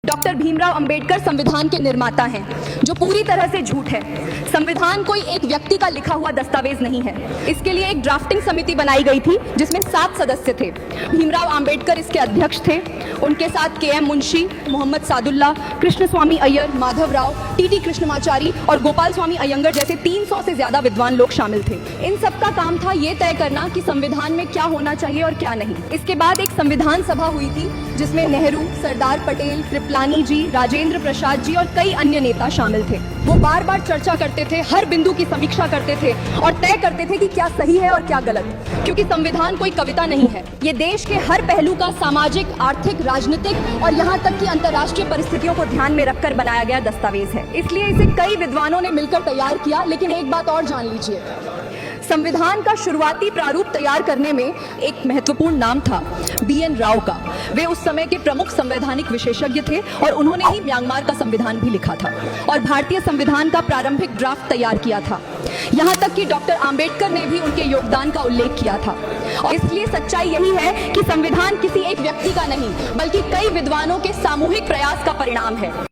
Doctor Bhimrao Ambedkar संविधान के निर्माता हैं, जो पूरी तरह से झूठ है। संविधान कोई एक व्यक्ति का लिखा हुआ दस्तावेज नहीं है। इसके लिए एक ड्राफ्टिंग समिति बनाई गई थी जिसमें 7 सदस्य थे। भीमराव अंबेडकर इसके अध्यक्ष थे। उनके साथ के.एम. मुंशी, मोहम्मद सादुल्ला, कृष्णस्वामी अय्यर, माधवराव, टी.टी. कृष्णमाचारी और गोपाल स्वामी अयंगर जैसे 300 से ज्यादा विद्वान लोग शामिल थे। इन सबका काम था ये तय करना कि संविधान में क्या होना चाहिए और क्या नहीं। इसके बाद एक संविधान सभा हुई थी जिसमें नेहरू, सरदार पटेल, कृपलानी जी, राजेंद्र प्रसाद जी और कई अन्य नेता शामिल थे। वो बार बार चर्चा करते थे, हर बिंदु की समीक्षा करते थे और तय करते थे कि क्या सही है और क्या गलत, क्योंकि संविधान कोई कविता नहीं है। ये देश के हर पहलू का सामाजिक, आर्थिक, राजनीतिक और यहाँ तक कि अंतर्राष्ट्रीय परिस्थितियों को ध्यान में रखकर बनाया गया दस्तावेज है। इसलिए इसे कई विद्वानों ने मिलकर तैयार किया। लेकिन एक बात और जान लीजिए, संविधान का शुरुआती प्रारूप तैयार करने में एक महत्वपूर्ण नाम था बी.एन. राव का। वे उस समय के प्रमुख संवैधानिक विशेषज्ञ थे और उन्होंने ही म्यांमार का संविधान भी लिखा था और भारतीय संविधान का प्रारंभिक ड्राफ्ट तैयार किया था। यहाँ तक कि डॉक्टर आम्बेडकर ने भी उनके योगदान का उल्लेख किया था। और इसलिए सच्चाई यही है कि संविधान किसी एक व्यक्ति का नहीं, बल्कि कई विद्वानों के सामूहिक प्रयास का परिणाम है।